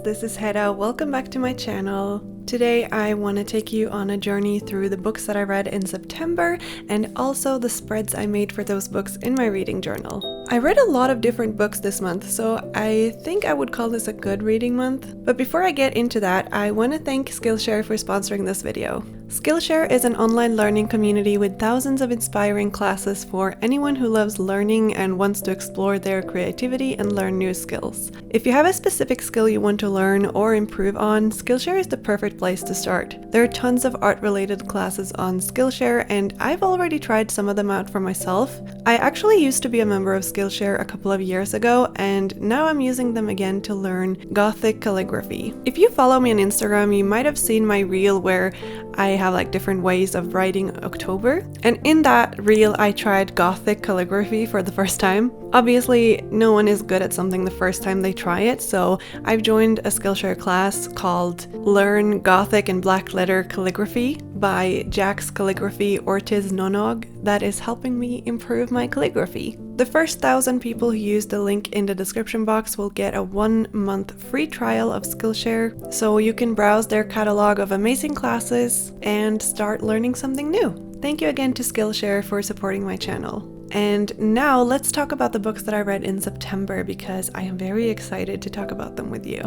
this is Hedda. Welcome back to my channel. Today I want to take you on a journey through the books that I read in September and also the spreads I made for those books in my reading journal. I read a lot of different books this month, so I think I would call this a good reading month. But before I get into that, I want to thank Skillshare for sponsoring this video. Skillshare is an online learning community with thousands of inspiring classes for anyone who loves learning and wants to explore their creativity and learn new skills. If you have a specific skill you want to learn or improve on, Skillshare is the perfect place to start. There are tons of art-related classes on Skillshare, and I've already tried some of them out for myself. I actually used to be a member of Skillshare a couple of years ago, and now I'm using them again to learn Gothic calligraphy. If you follow me on Instagram, you might have seen my reel where I have like different ways of writing October, and in that reel I tried Gothic calligraphy for the first time. Obviously, no one is good at something the first time they try it, so I've joined a Skillshare class called Learn Gothic and Black Letter Calligraphy by Jack's Calligraphy Ortiz Nonog that is helping me improve my calligraphy. The first 1,000 people who use the link in the description box will get a 1-month free trial of Skillshare, so you can browse their catalog of amazing classes and start learning something new. Thank you again to Skillshare for supporting my channel. And now let's talk about the books that I read in September because I am very excited to talk about them with you.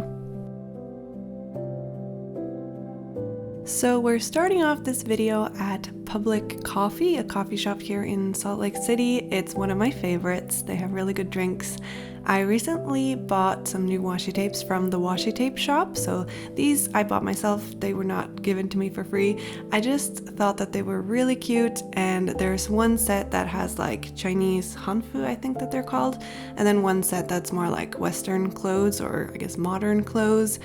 So we're starting off this video at Public Coffee, a coffee shop here in Salt Lake City. It's one of my favorites. They have really good drinks. I recently bought some new washi tapes from the Washi Tape shop. So these I bought myself. They were not given to me for free. I just thought that they were really cute, and there's one set that has like Chinese hanfu, I think that they're called, and then one set that's more like Western clothes, or I guess modern clothes.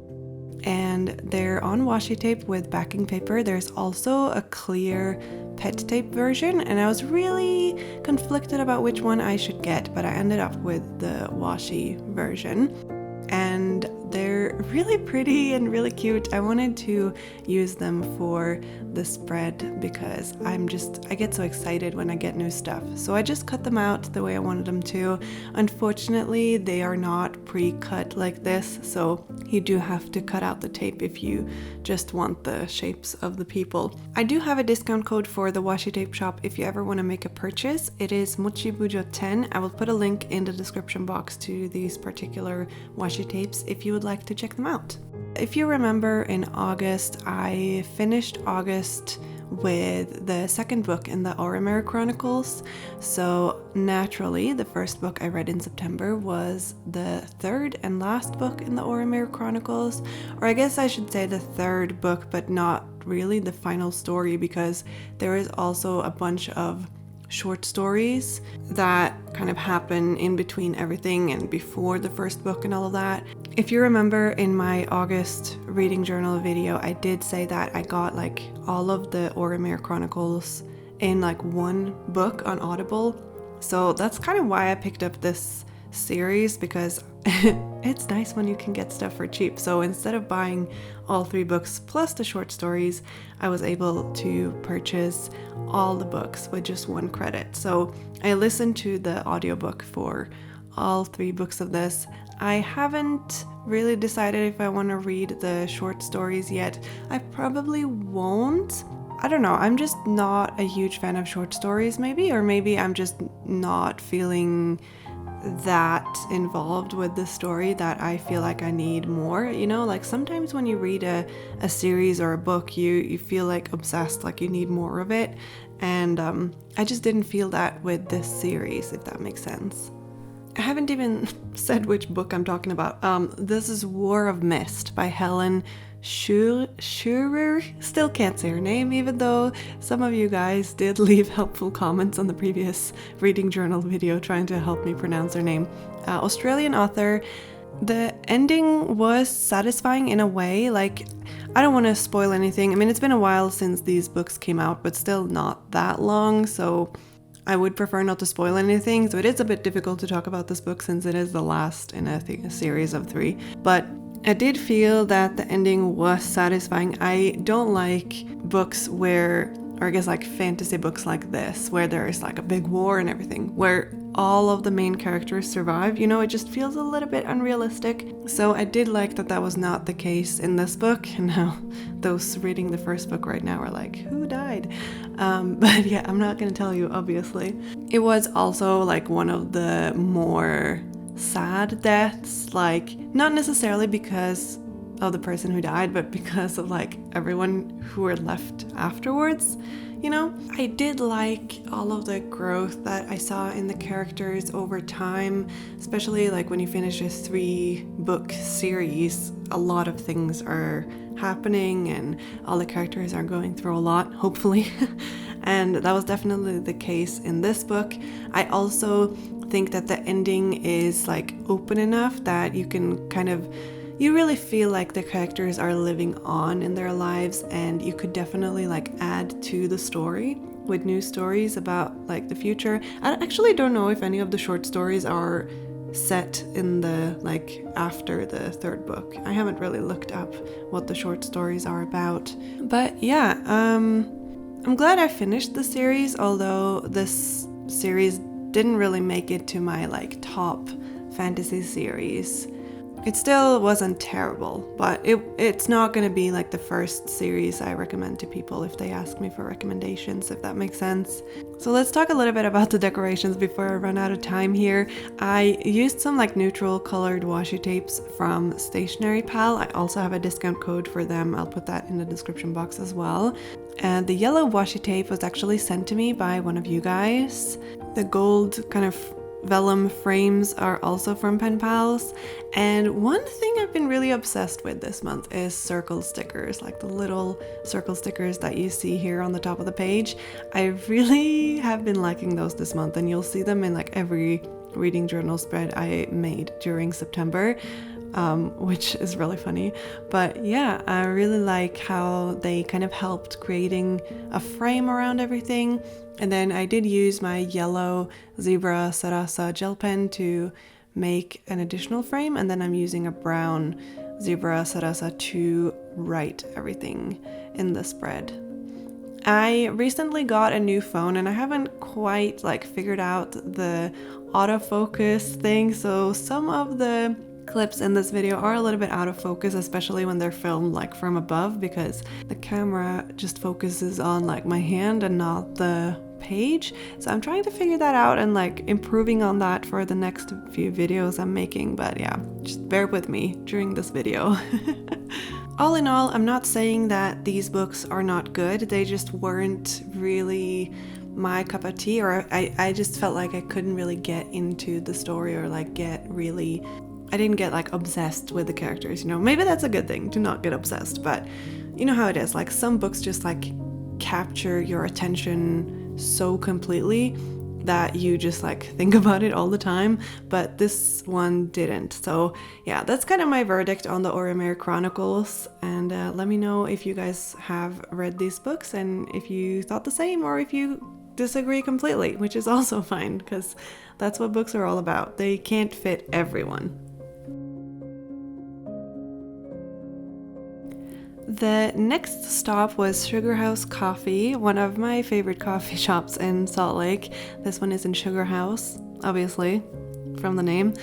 And they're on washi tape with backing paper. There's also a clear pet tape version, and I was really conflicted about which one I should get, but I ended up with the washi version. And they're really pretty and really cute. I wanted to use them for the spread because I get so excited when I get new stuff. So I just cut them out the way I wanted them to. Unfortunately, they are not pre-cut like this, so you do have to cut out the tape if you just want the shapes of the people. I do have a discount code for the Washi Tape shop if you ever want to make a purchase. It is mochibujo 10. I will put a link in the description box to these particular washi tapes if you would like to check them out. If you remember, in August, I finished August with the second book in the Oromare Chronicles. So naturally, the first book I read in September was the third and last book in the Oromare Chronicles, or I guess I should say the third book, but not really the final story, because there is also a bunch of short stories that kind of happen in between everything and before the first book and all of that. If you remember, in my August reading journal video, I did say that I got like all of the Oromare Chronicles in like one book on Audible. So that's kind of why I picked up this series, because it's nice when you can get stuff for cheap. So instead of buying all 3 books plus the short stories, I was able to purchase all the books with just 1 credit. So I listened to the audiobook for all 3 books of this. I haven't really decided if I want to read the short stories yet. I probably won't. I don't know, I'm just not a huge fan of short stories maybe, or maybe I'm just not feeling that involved with the story that I feel like I need more, you know, like sometimes when you read a series or a book, you feel like obsessed, like you need more of it, and I just didn't feel that with this series, if that makes sense. I haven't even said which book I'm talking about. This is War of Mist by Helle. Schurer, still can't say her name, even though some of you guys did leave helpful comments on the previous reading journal video trying to help me pronounce her name. Australian author. The ending was satisfying in a way. Like, I don't want to spoil anything. I mean, it's been a while since these books came out, but still not that long, so I would prefer not to spoil anything. So it is a bit difficult to talk about this book since it is the last in a series of 3. But I did feel that the ending was satisfying. I don't like books where, or I guess like fantasy books like this, where there is like a big war and everything, where all of the main characters survive. You know, it just feels a little bit unrealistic. So I did like that that was not the case in this book. And now those reading the first book right now are like, who died? But yeah, I'm not gonna tell you, obviously. It was also like one of the more sad deaths, like not necessarily because of the person who died, but because of like everyone who were left afterwards. You know, I did like all of the growth that I saw in the characters over time, especially like when you finish a 3-book series, a lot of things are happening and all the characters are going through a lot, hopefully. And that was definitely the case in this book. I also think that the ending is like open enough that you can kind of, you really feel like the characters are living on in their lives, and you could definitely like add to the story with new stories about like the future. I actually don't know if any of the short stories are set in the like after the 3rd book. I haven't really looked up what the short stories are about. But yeah, I'm glad I finished the series, although this series didn't really make it to my like top fantasy series. It still wasn't terrible, but it's not going to be like the first series I recommend to people if they ask me for recommendations, if that makes sense. So let's talk a little bit about the decorations before I run out of time here. I used some like neutral colored washi tapes from Stationery Pal. I also have a discount code for them. I'll put that in the description box as well. And the yellow washi tape was actually sent to me by one of you guys. The gold kind of vellum frames are also from Pen Pals. And one thing I've been really obsessed with this month is circle stickers, like the little circle stickers that you see here on the top of the page. I really have been liking those this month, and you'll see them in like every reading journal spread I made during September. Which is really funny. But yeah, I really like how they kind of helped creating a frame around everything. And then I did use my yellow Zebra Sarasa gel pen to make an additional frame, and then I'm using a brown Zebra Sarasa to write everything in the spread. I recently got a new phone, and I haven't quite like figured out the autofocus thing, so some of the clips in this video are a little bit out of focus, especially when they're filmed like from above, because the camera just focuses on like my hand and not the page. So I'm trying to figure that out and like improving on that for the next few videos I'm making. But yeah, just bear with me during this video. All in all, I'm not saying that these books are not good. They just weren't really my cup of tea, or I just felt like I couldn't really get into the story, or like I didn't get like obsessed with the characters, you know. Maybe that's a good thing to not get obsessed, but you know how it is. Like some books just like capture your attention so completely that you just like think about it all the time, but this one didn't. So yeah, that's kind of my verdict on the Oromere Chronicles, and let me know if you guys have read these books and if you thought the same, or if you disagree completely, which is also fine, because that's what books are all about. They can't fit everyone. The next stop was Sugarhouse Coffee, one of my favorite coffee shops in Salt Lake. This one is in Sugarhouse, obviously, from the name.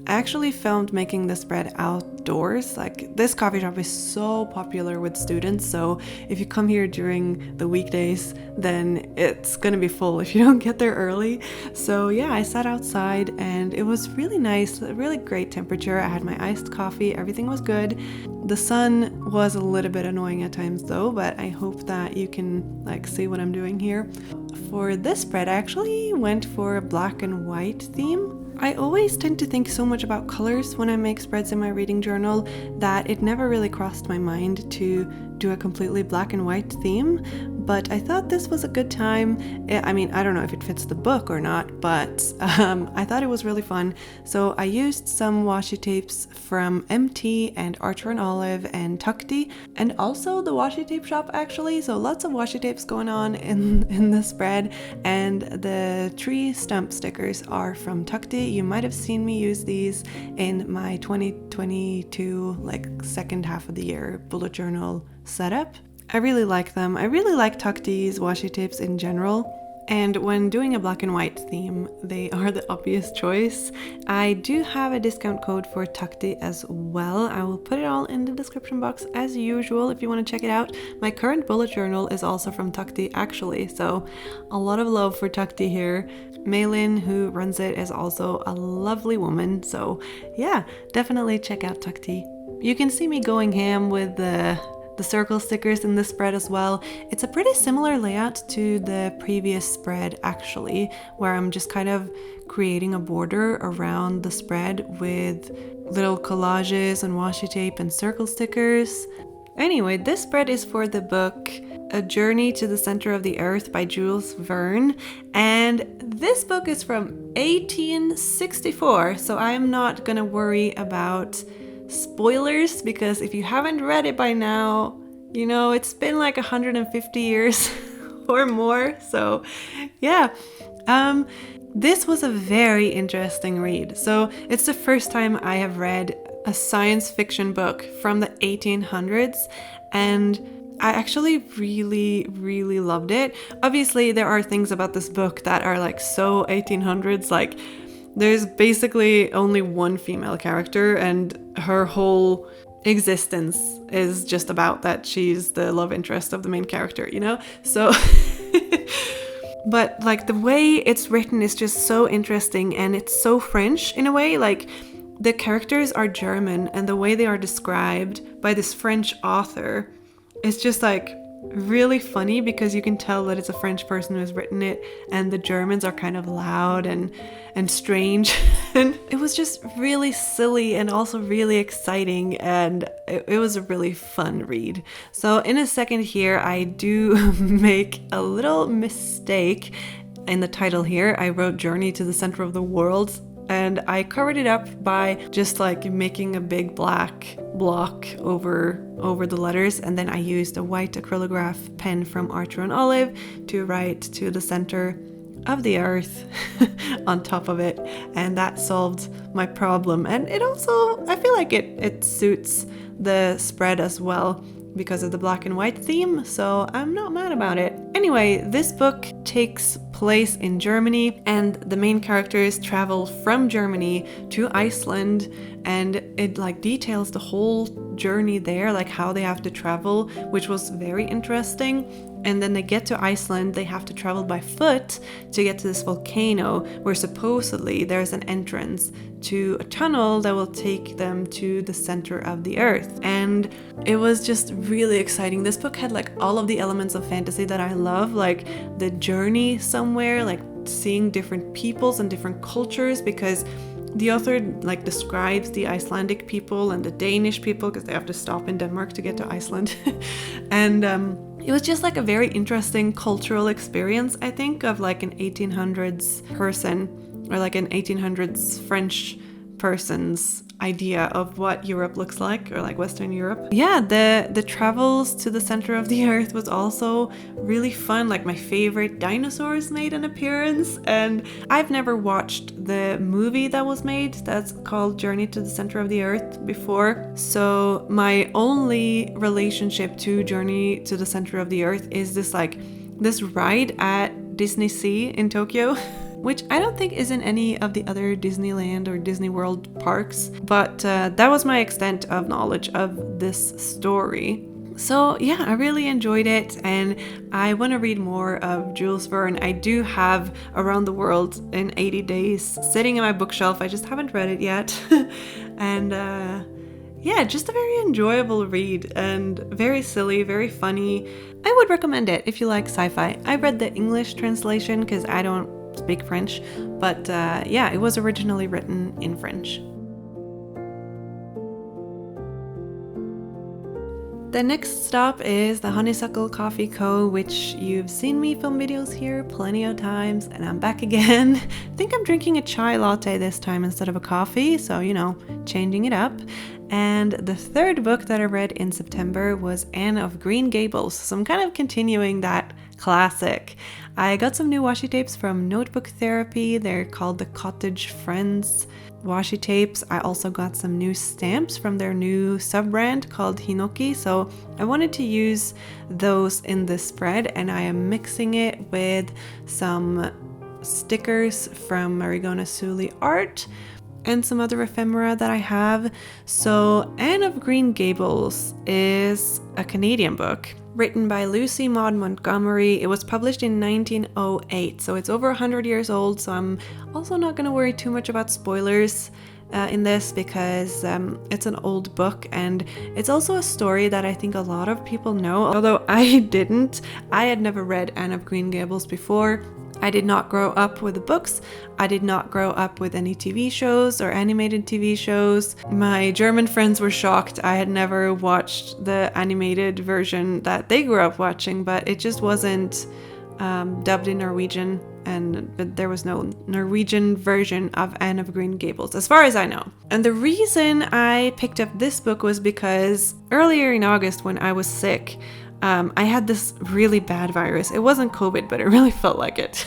I actually filmed making this bread outdoors. Like, this coffee shop is so popular with students, so if you come here during the weekdays, then it's gonna be full if you don't get there early. So yeah, I sat outside and it was really nice, a really great temperature. I had my iced coffee, everything was good. The sun was a little bit annoying at times though, but I hope that you can like see what I'm doing here. For this spread, I actually went for a black and white theme. I always tend to think so much about colors when I make spreads in my reading journal that it never really crossed my mind to do a completely black and white theme, but I thought this was a good time. I mean, I don't know if it fits the book or not, but I thought it was really fun. So I used some washi tapes from MT and Archer and Olive and Tukti, and also the washi tape shop actually. So lots of washi tapes going on in the spread, and the tree stump stickers are from Tukti. You might have seen me use these in my 2022 like second half of the year bullet journal setup. I really like them. I really like Tukti's washi tapes in general. And when doing a black and white theme, they are the obvious choice. I do have a discount code for Takti as well. I will put it all in the description box as usual if you want to check it out. My current bullet journal is also from Takti actually, so a lot of love for Takti here. Maylin, who runs it, is also a lovely woman, so yeah, definitely check out Takti. You can see me going ham with the circle stickers in this spread as well. It's a pretty similar layout to the previous spread actually, where I'm just kind of creating a border around the spread with little collages and washi tape and circle stickers. Anyway, this spread is for the book A Journey to the Center of the Earth by Jules Verne, and this book is from 1864, so I'm not gonna worry about spoilers, because if you haven't read it by now, you know, it's been like 150 years or more. So yeah, this was a very interesting read. So it's the first time I have read a science fiction book from the 1800s, and I actually really loved it. Obviously there are things about this book that are like so 1800s, like there's basically only one female character and her whole existence is just about that she's the love interest of the main character, you know? So but like the way it's written is just so interesting, and it's so French in a way. Like the characters are German, and the way they are described by this French author is just like really funny, because you can tell that it's a French person who has written it, and the Germans are kind of loud and strange. And it was just really silly and also really exciting, and it was a really fun read. So in a second here, I do make a little mistake in the title here. I wrote Journey to the Center of the World, and I covered it up by just like making a big black block over the letters, and then I used a white acrylograph pen from Archer and Olive to write to the center of the earth on top of it, and that solved my problem. And it also, I feel like it suits the spread as well because of the black and white theme, so I'm not mad about it. Anyway, this book takes place in Germany, and the main characters travel from Germany to Iceland, and it like details the whole journey there, like how they have to travel, which was very interesting. And then they get to Iceland, they have to travel by foot to get to this volcano where supposedly there's an entrance to a tunnel that will take them to the center of the earth. And it was just really exciting. This book had like all of the elements of fantasy that I love, like the journey somewhere, like seeing different peoples and different cultures, because the author like describes the Icelandic people and the Danish people, because they have to stop in Denmark to get to Iceland. And it was just like a very interesting cultural experience, I think, of like an 1800s person, or like an 1800s French person's idea of what Europe looks like, or like Western Europe. Yeah, the travels to the center of the earth was also really fun. Like my favorite dinosaurs made an appearance, and I've never watched the movie that was made that's called Journey to the Center of the Earth before, so my only relationship to Journey to the Center of the Earth is this ride at Disney Sea in Tokyo, which I don't think is in any of the other Disneyland or Disney World parks, but that was my extent of knowledge of this story. So yeah, I really enjoyed it, and I want to read more of Jules Verne. I do have Around the World in 80 Days sitting in my bookshelf. I just haven't read it yet. And yeah, just a very enjoyable read, and very silly, very funny. I would recommend it if you like sci-fi. I read the English translation because I don't speak French, but yeah, it was originally written in French. The next stop is the Honeysuckle Coffee Co., which you've seen me film videos here plenty of times, and I'm back again. I think I'm drinking a chai latte this time instead of a coffee, so you know, changing it up. And the third book that I read in September was Anne of Green Gables. So I'm kind of continuing that classic. I got some new washi tapes from Notebook Therapy. They're called the Cottage Friends washi tapes. I also got some new stamps from their new sub-brand called Hinoki. So I wanted to use those in this spread, and I am mixing it with some stickers from Marigona Suli Art and some other ephemera that I have. So Anne of Green Gables is a Canadian book written by Lucy Maud Montgomery. It was published in 1908, so it's over 100 years old, so I'm also not going to worry too much about spoilers in this because it's an old book, and it's also a story that I think a lot of people know, although I didn't. I had never read Anne of Green Gables before. I did not grow up with the books. I did not grow up with any TV shows or animated TV shows. My German friends were shocked. I had never watched the animated version that they grew up watching, but it just wasn't dubbed in Norwegian, but there was no Norwegian version of Anne of Green Gables, as far as I know. And the reason I picked up this book was because earlier in August, when I was sick, I had this really bad virus. It wasn't COVID, but it really felt like it.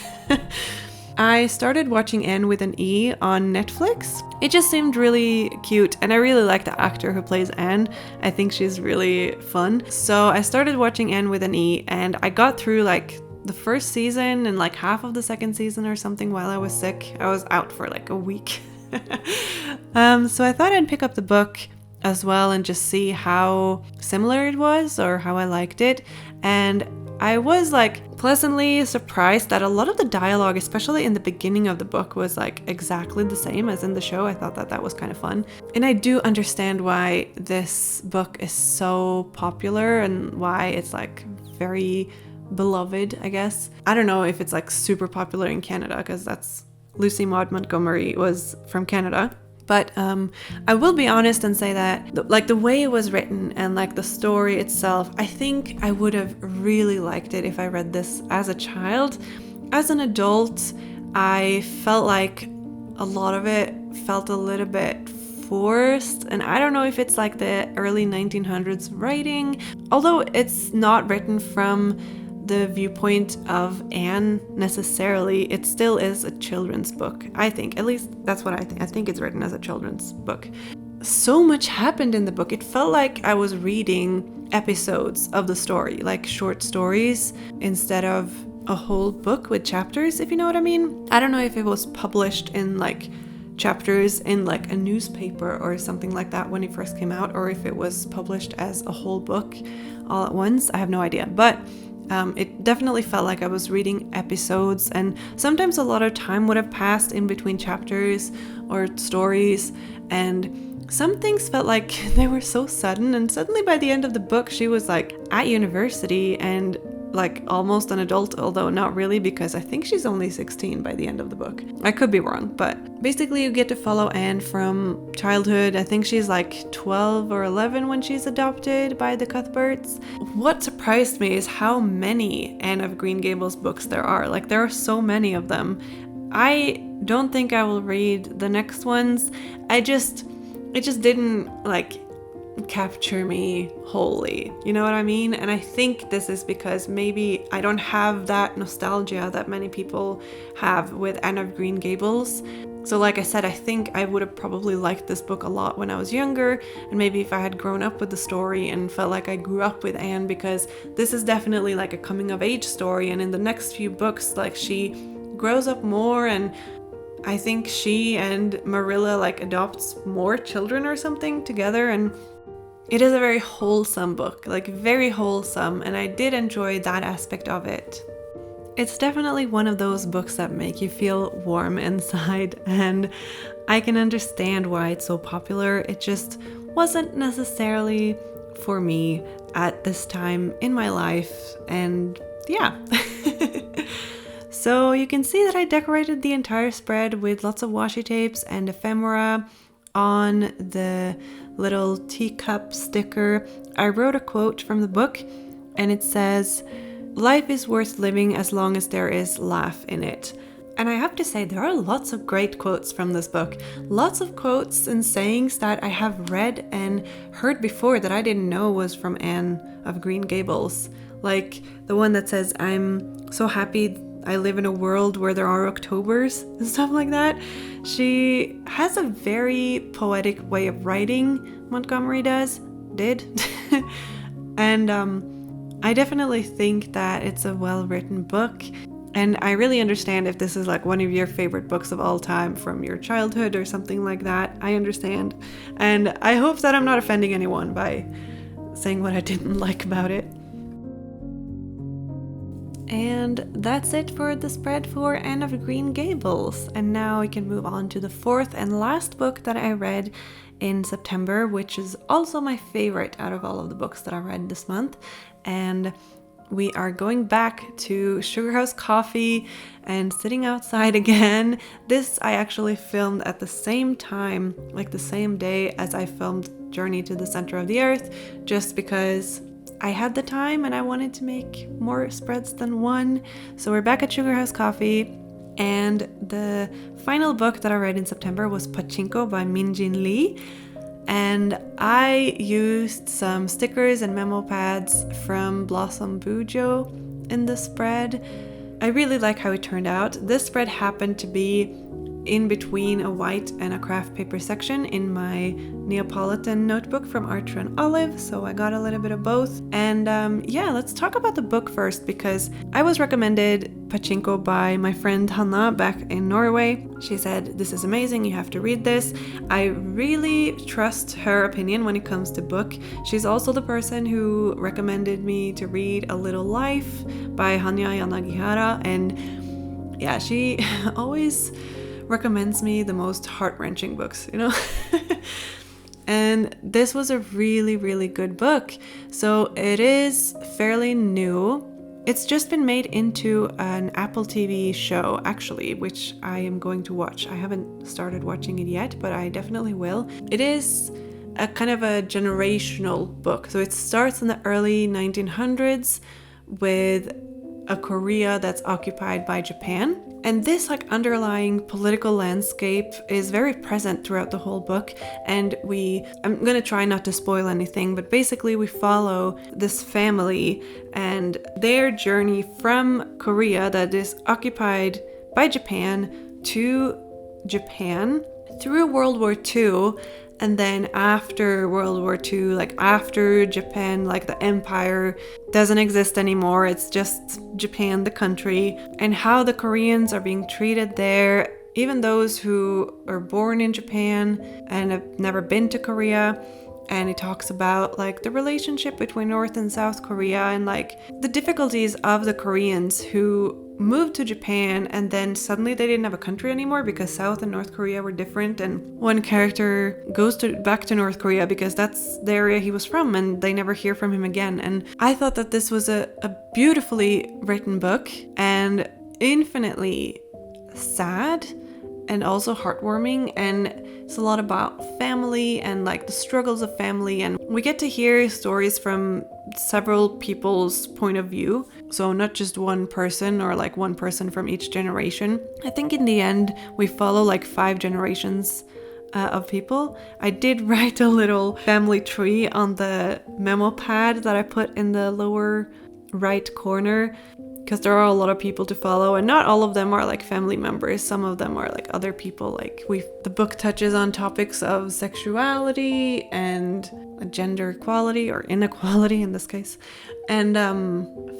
I started watching Anne with an E on Netflix. It just seemed really cute, and I really like the actor who plays Anne. I think she's really fun. So I started watching Anne with an E, and I got through like the first season and like half of the second season or something while I was sick. I was out for like a week. So I thought I'd pick up the book as well and just see how similar it was or how I liked it. And I was like pleasantly surprised that a lot of the dialogue, especially in the beginning of the book, was like exactly the same as in the show. I thought that was kind of fun. And I do understand why this book is so popular and why it's like very beloved, I guess. I don't know if it's like super popular in Canada, because that's Lucy Maud Montgomery was from Canada. But I will be honest and say that like the way it was written and like the story itself, I think I would have really liked it if I read this as a child. As an adult, I felt like a lot of it felt a little bit forced, and I don't know if it's like the early 1900s writing, although it's not written from the viewpoint of Anne necessarily. It still is a children's book, I think. At least that's what I think. I think it's written as a children's book. So much happened in the book. It felt like I was reading episodes of the story, like short stories, instead of a whole book with chapters, if you know what I mean. I don't know if it was published in like chapters in like a newspaper or something like that when it first came out, or if it was published as a whole book all at once. I have no idea, but it definitely felt like I was reading episodes, and sometimes a lot of time would have passed in between chapters or stories, and some things felt like they were so sudden, and suddenly by the end of the book she was like at university and like almost an adult, although not really, because I think she's only 16 by the end of the book. I could be wrong, but basically you get to follow Anne from childhood. I think she's like 12 or 11 when she's adopted by the Cuthberts. What surprised me is how many Anne of Green Gables books there are. Like there are so many of them. I don't think I will read the next ones. It just didn't like capture me wholly, you know what I mean? And I think this is because maybe I don't have that nostalgia that many people have with Anne of Green Gables. So like I said, I think I would have probably liked this book a lot when I was younger, and maybe if I had grown up with the story and felt like I grew up with Anne, because this is definitely like a coming of age story, and in the next few books like she grows up more, and I think she and Marilla like adopts more children or something together, and it is a very wholesome book, like very wholesome, and I did enjoy that aspect of it. It's definitely one of those books that make you feel warm inside, and I can understand why it's so popular. It just wasn't necessarily for me at this time in my life, and yeah. So you can see that I decorated the entire spread with lots of washi tapes and ephemera. On the little teacup sticker, I wrote a quote from the book, and it says, "Life is worth living as long as there is laugh in it. And I have to say, there are lots of great quotes from this book. Lots of quotes and sayings that I have read and heard before that I didn't know was from Anne of Green Gables. Like the one that says, "I'm so happy I live in a world where there are Octobers," and stuff like that. She has a very poetic way of writing, Montgomery did. And I definitely think that it's a well-written book. And I really understand if this is like one of your favorite books of all time from your childhood or something like that. I understand. And I hope that I'm not offending anyone by saying what I didn't like about it. And that's it for the spread for Anne of Green Gables. And now we can move on to the fourth and last book that I read in September, which is also my favorite out of all of the books that I read this month. And we are going back to Sugarhouse Coffee and sitting outside again. This I actually filmed at the same time, like the same day as I filmed Journey to the Center of the Earth, just because I had the time and I wanted to make more spreads than one. So we're back at Sugarhouse Coffee, and the final book that I read in September was Pachinko by Min-Jin Lee. And I used some stickers and memo pads from Blossom Bujo in the spread. I really like how it turned out. This spread happened to be in between a white and a craft paper section in my Neapolitan notebook from Archer and Olive, so I got a little bit of both. And let's talk about the book first, because I was recommended Pachinko by my friend Helle back in Norway. She said, "This is amazing, you have to read this." I really trust her opinion when it comes to book. She's also the person who recommended me to read A Little Life by Hanya Yanagihara, and yeah, she always recommends me the most heart-wrenching books, you know? And this was a really, really good book. So it is fairly new. It's just been made into an Apple TV show, actually, which I am going to watch. I haven't started watching it yet, but I definitely will. It is a kind of a generational book. So it starts in the early 1900s with a Korea that's occupied by Japan. And this like underlying political landscape is very present throughout the whole book. And I'm gonna try not to spoil anything, but basically we follow this family and their journey from Korea that is occupied by Japan to Japan through World War II. And then after World War II, like after Japan, like the empire doesn't exist anymore, it's just Japan, the country, and how the Koreans are being treated there, even those who are born in Japan and have never been to Korea. And it talks about like the relationship between North and South Korea and like the difficulties of the Koreans who moved to Japan and then suddenly they didn't have a country anymore because South and North Korea were different. And one character goes back to North Korea because that's the area he was from, and they never hear from him again. And I thought that this was a beautifully written book and infinitely sad and also heartwarming, and it's a lot about family and like the struggles of family, and we get to hear stories from several people's point of view, so not just one person or like one person from each generation. I think in the end we follow like 5 generations of people. I did write a little family tree on the memo pad that I put in the lower right corner, because there are a lot of people to follow, and not all of them are like family members. Some of them are like other people. Like the book touches on topics of sexuality and gender equality or inequality in this case, and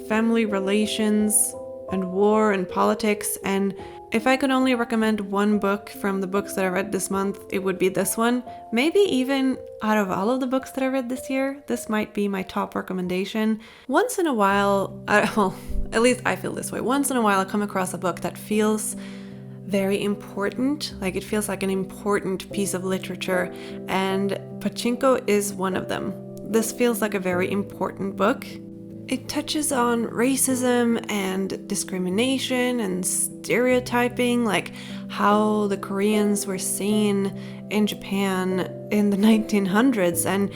family relations and war and politics. And if I could only recommend one book from the books that I read this month, it would be this one. Maybe even out of all of the books that I read this year, this might be my top recommendation. Once in a while, well, at least I feel this way. Once in a while I come across a book that feels very important, like it feels like an important piece of literature, and Pachinko is one of them. This feels like a very important book. It touches on racism and discrimination and stereotyping, like how the Koreans were seen in Japan in the 1900s. And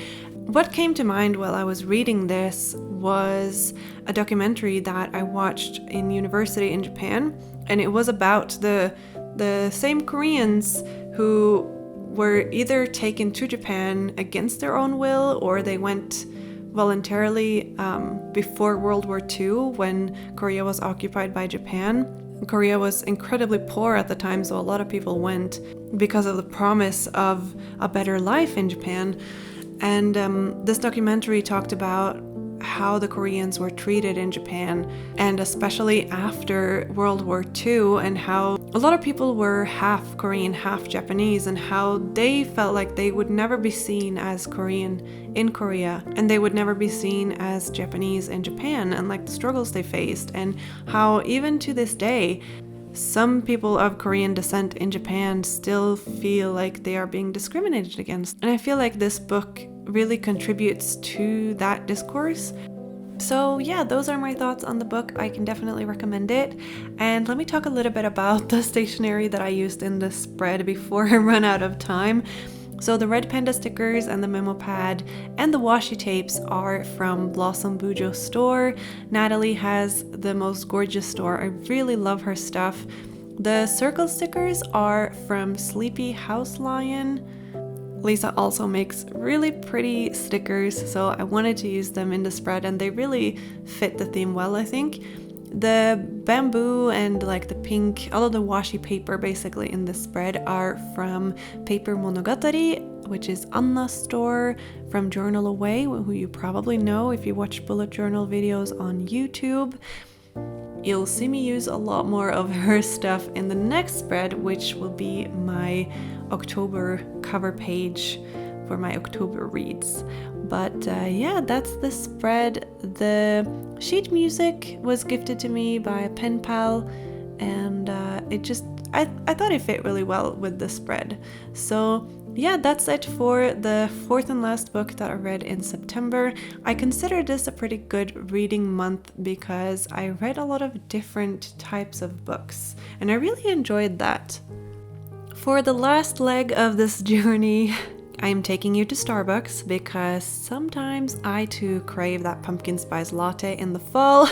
what came to mind while I was reading this was a documentary that I watched in university in Japan And it was about the same Koreans who were either taken to Japan against their own will, or they went voluntarily before World War II, when Korea was occupied by Japan. Korea was incredibly poor at the time, so a lot of people went because of the promise of a better life in Japan. And this documentary talked about how the Koreans were treated in Japan, and especially after World War II, and how a lot of people were half Korean, half Japanese, and how they felt like they would never be seen as Korean in Korea, and they would never be seen as Japanese in Japan, and like the struggles they faced, and how even to this day, some people of Korean descent in Japan still feel like they are being discriminated against. And I feel like this book really contributes to that discourse. So yeah, those are my thoughts on the book. I can definitely recommend it. And let me talk a little bit about the stationery that I used in the spread before I run out of time. So the red panda stickers and the memo pad and the washi tapes are from Blossom Bujo store. Natalie has the most gorgeous store. I really love her stuff. The circle stickers are from Sleepy House Lion. Lisa also makes really pretty stickers, so I wanted to use them in the spread, and they really fit the theme well, I think. The bamboo and like the pink, all of the washi paper basically in the spread are from Paper Monogatari, which is Anna's store from Journal Away, who you probably know if you watch bullet journal videos on YouTube. You'll see me use a lot more of her stuff in the next spread, which will be my October cover page for my October reads. But yeah, that's the spread. The sheet music was gifted to me by a pen pal, and I thought it fit really well with the spread. So yeah, that's it for the fourth and last book that I read in September. I consider this a pretty good reading month because I read a lot of different types of books, and I really enjoyed that. For the last leg of this journey, I'm taking you to Starbucks because sometimes I too crave that pumpkin spice latte in the fall.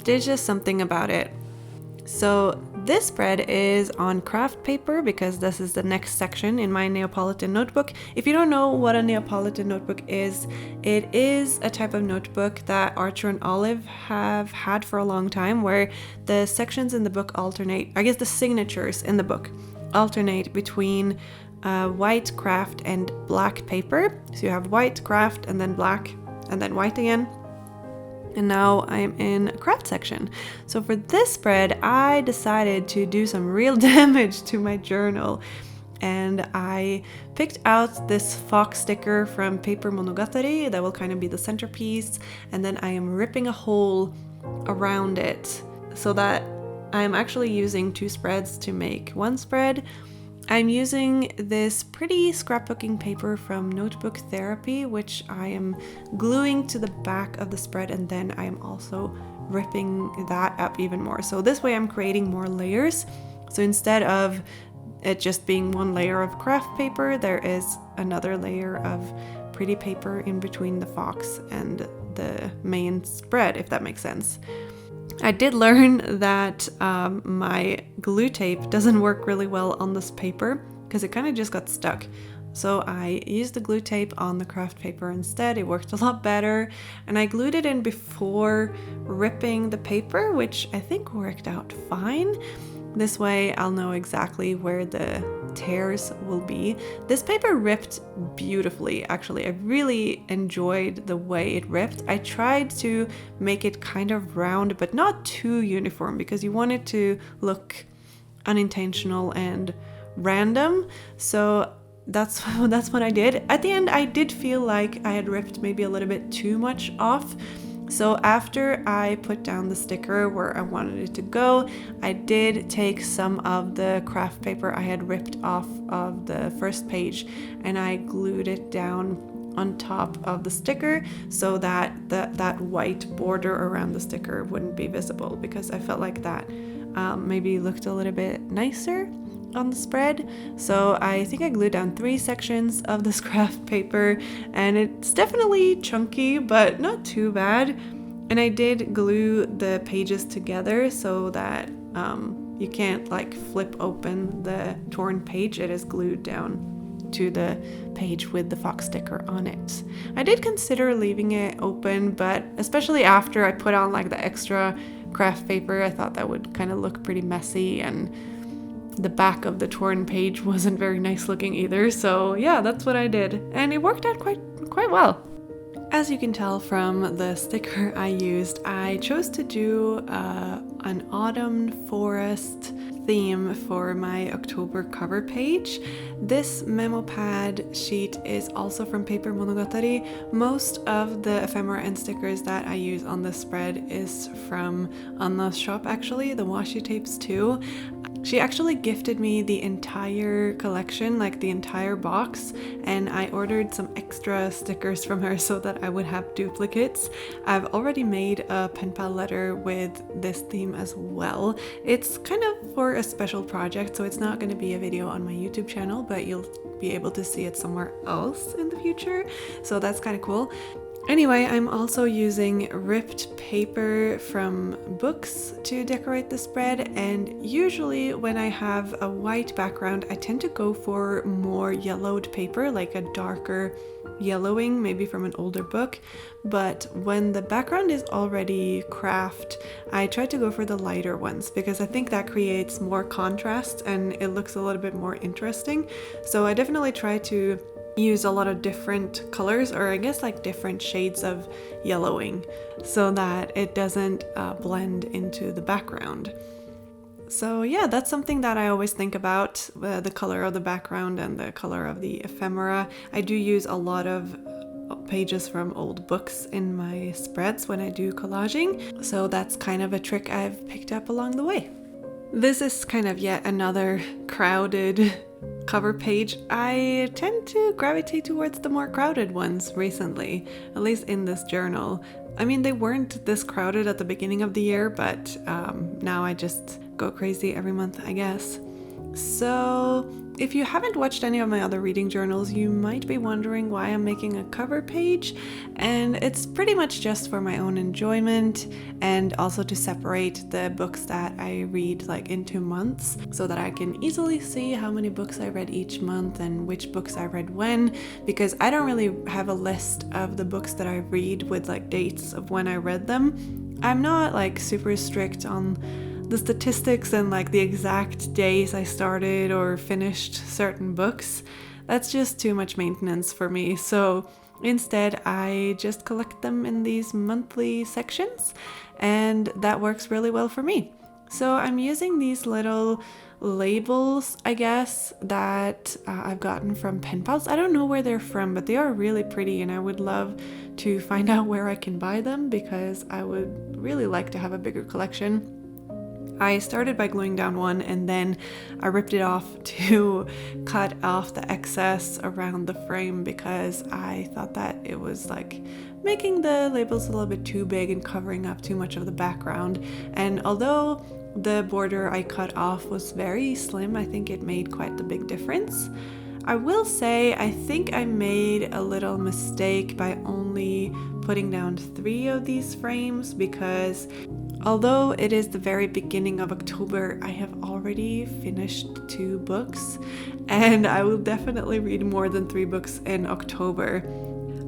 There's just something about it. So this spread is on craft paper because this is the next section in my Neapolitan notebook. If you don't know what a Neapolitan notebook is, it is a type of notebook that Archer and Olive have had for a long time, where the sections in the book alternate, I guess the signatures in the book alternate between white craft and black paper. So you have white craft and then black and then white again. And now I'm in a craft section. So for this spread, I decided to do some real damage to my journal. And I picked out this fox sticker from Paper Monogatari that will kind of be the centerpiece. And then I am ripping a hole around it so that I'm actually using two spreads to make one spread. I'm using this pretty scrapbooking paper from Notebook Therapy, which I am gluing to the back of the spread, and then I am also ripping that up even more. So this way I'm creating more layers. So instead of it just being one layer of craft paper, there is another layer of pretty paper in between the fox and the main spread, if that makes sense. I did learn that my glue tape doesn't work really well on this paper because it kind of just got stuck. So I used the glue tape on the craft paper instead. It worked a lot better, and I glued it in before ripping the paper, which I think worked out fine. This way I'll know exactly where the tears will be. This paper ripped beautifully, actually. I really enjoyed the way it ripped. I tried to make it kind of round, but not too uniform, because you want it to look unintentional and random. So that's what I did. At the end, I did feel like I had ripped maybe a little bit too much off. So after I put down the sticker where I wanted it to go, I did take some of the craft paper I had ripped off of the first page, and I glued it down on top of the sticker so that that white border around the sticker wouldn't be visible, because I felt like that maybe looked a little bit nicer on the spread. So I think I glued down 3 sections of this craft paper, and it's definitely chunky but not too bad. And I did glue the pages together so that You can't like flip open the torn page. It is glued down to the page with the fox sticker on it. I did consider leaving it open, but especially after I put on like the extra craft paper, I thought that would kind of look pretty messy, and the back of the torn page wasn't very nice looking either. So yeah, that's what I did, and it worked out quite well. As you can tell from the sticker I used, I chose to do an autumn forest theme for my October cover page. This memo pad sheet is also from Paper Monogatari. Most of the ephemera and stickers that I use on this spread is from Anna's shop, actually, the Washi Tapes too. She actually gifted me the entire collection, like the entire box, and I ordered some extra stickers from her so that I would have duplicates. I've already made a pen pal letter with this theme as well. It's kind of for a special project, so it's not going to be a video on my YouTube channel, but you'll be able to see it somewhere else in the future, so that's kind of cool. Anyway, I'm also using ripped paper from books to decorate the spread, and usually when I have a white background, I tend to go for more yellowed paper, like a darker yellowing, maybe from an older book. But when the background is already craft, I try to go for the lighter ones because I think that creates more contrast and it looks a little bit more interesting. So I definitely try to use a lot of different colors, or I guess like different shades of yellowing, so that it doesn't blend into the background. So yeah, that's something that I always think about, the color of the background and the color of the ephemera. I do use a lot of pages from old books in my spreads when I do collaging, so that's kind of a trick I've picked up along the way. This is kind of yet another crowded cover page. I tend to gravitate towards the more crowded ones recently, at least in this journal. I mean, they weren't this crowded at the beginning of the year, but now I just go crazy every month, I guess. So if you haven't watched any of my other reading journals, you might be wondering why I'm making a cover page, and it's pretty much just for my own enjoyment and also to separate the books that I read like into months so that I can easily see how many books I read each month and which books I read when, because I don't really have a list of the books that I read with like dates of when I read them. I'm not like super strict on the statistics and like the exact days I started or finished certain books. That's just too much maintenance for me. So instead, I just collect them in these monthly sections, and that works really well for me. So I'm using these little labels, I guess, that I've gotten from pen pals. I don't know where they're from, but they are really pretty, and I would love to find out where I can buy them because I would really like to have a bigger collection. I started by gluing down one, and then I ripped it off to cut off the excess around the frame because I thought that it was like making the labels a little bit too big and covering up too much of the background. And although the border I cut off was very slim, I think it made quite the big difference. I will say I think I made a little mistake by only putting down 3 of these frames, because although it is the very beginning of October, I have already finished 2 books, and I will definitely read more than 3 books in October.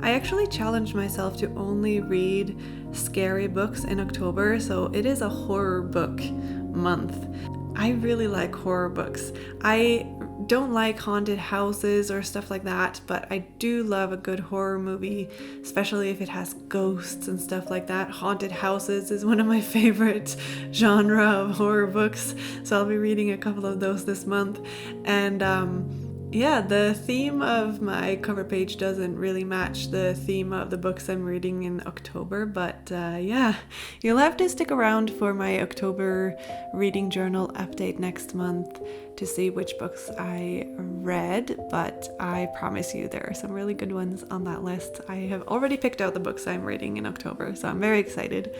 I actually challenged myself to only read scary books in October, so it is a horror book month. I really like horror books. I don't like haunted houses or stuff like that, but I do love a good horror movie, especially if it has ghosts and stuff like that. Haunted houses is one of my favorite genre of horror books, so I'll be reading a couple of those this month. And yeah, the theme of my cover page doesn't really match the theme of the books I'm reading in October, but yeah, you'll have to stick around for my October reading journal update next month to see which books I read, but I promise you there are some really good ones on that list. I have already picked out the books I'm reading in October, so I'm very excited.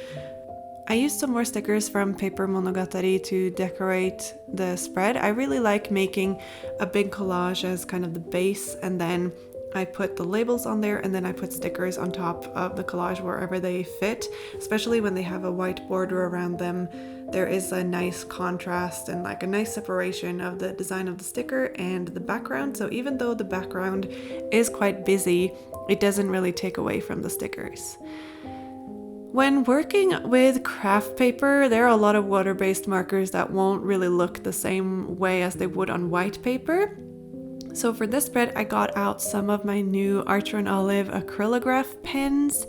I used some more stickers from Paper Monogatari to decorate the spread. I really like making a big collage as kind of the base, and then I put the labels on there, and then I put stickers on top of the collage wherever they fit, especially when they have a white border around them. There is a nice contrast and like a nice separation of the design of the sticker and the background. So even though the background is quite busy, it doesn't really take away from the stickers. When working with craft paper, there are a lot of water-based markers that won't really look the same way as they would on white paper. So for this spread, I got out some of my new Archer and Olive acrylograph pens.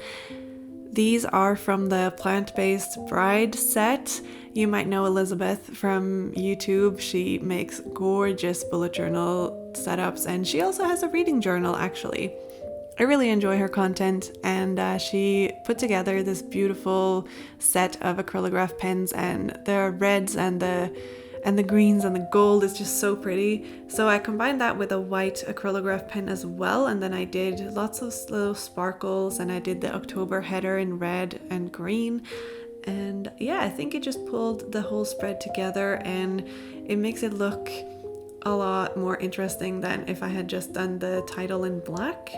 These are from the plant-based bride set. You might know Elizabeth from YouTube. She makes gorgeous bullet journal setups, and she also has a reading journal actually. I really enjoy her content, and she put together this beautiful set of acrylograph pens, and the reds and the greens and the gold is just so pretty. So I combined that with a white acrylograph pen as well, and then I did lots of little sparkles, and I did the October header in red and green. And yeah, I think it just pulled the whole spread together, and it makes it look a lot more interesting than if I had just done the title in black.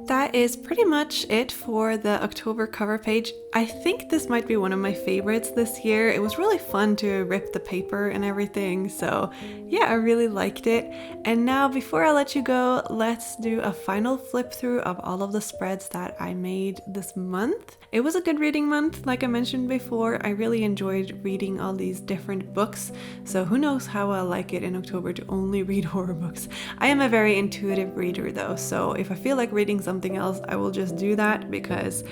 That is pretty much it for the October cover page. I think this might be one of my favorites this year. It was really fun to rip the paper and everything, so yeah, I really liked it. And now before I let you go, let's do a final flip through of all of the spreads that I made this month. It was a good reading month, like I mentioned before. I really enjoyed reading all these different books, so who knows how I'll like it in October to only read horror books. I am a very intuitive reader though, so if I feel like reading something else, I will just do that, because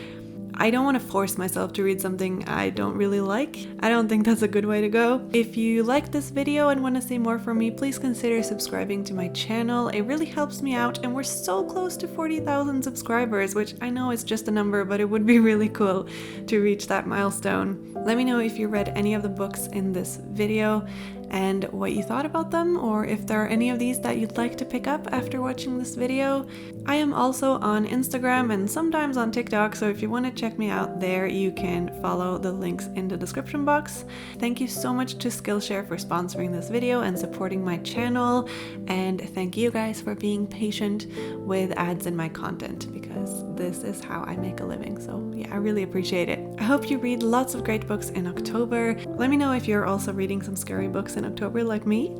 I don't want to force myself to read something I don't really like. I don't think that's a good way to go. If you like this video and want to see more from me, please consider subscribing to my channel. It really helps me out, and we're so close to 40,000 subscribers, which I know is just a number, but it would be really cool to reach that milestone. Let me know if you read any of the books in this video and what you thought about them, or if there are any of these that you'd like to pick up after watching this video. I am also on Instagram and sometimes on TikTok, so if you want to check me out there, you can follow the links in the description box. Thank you so much to Skillshare for sponsoring this video and supporting my channel, and thank you guys for being patient with ads in my content, because this is how I make a living. So yeah, I really appreciate it. I hope you read lots of great books in October. Let me know if you're also reading some scary books in October like me.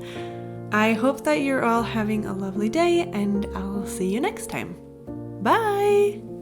I hope that you're all having a lovely day, and I'll see you next time. Bye!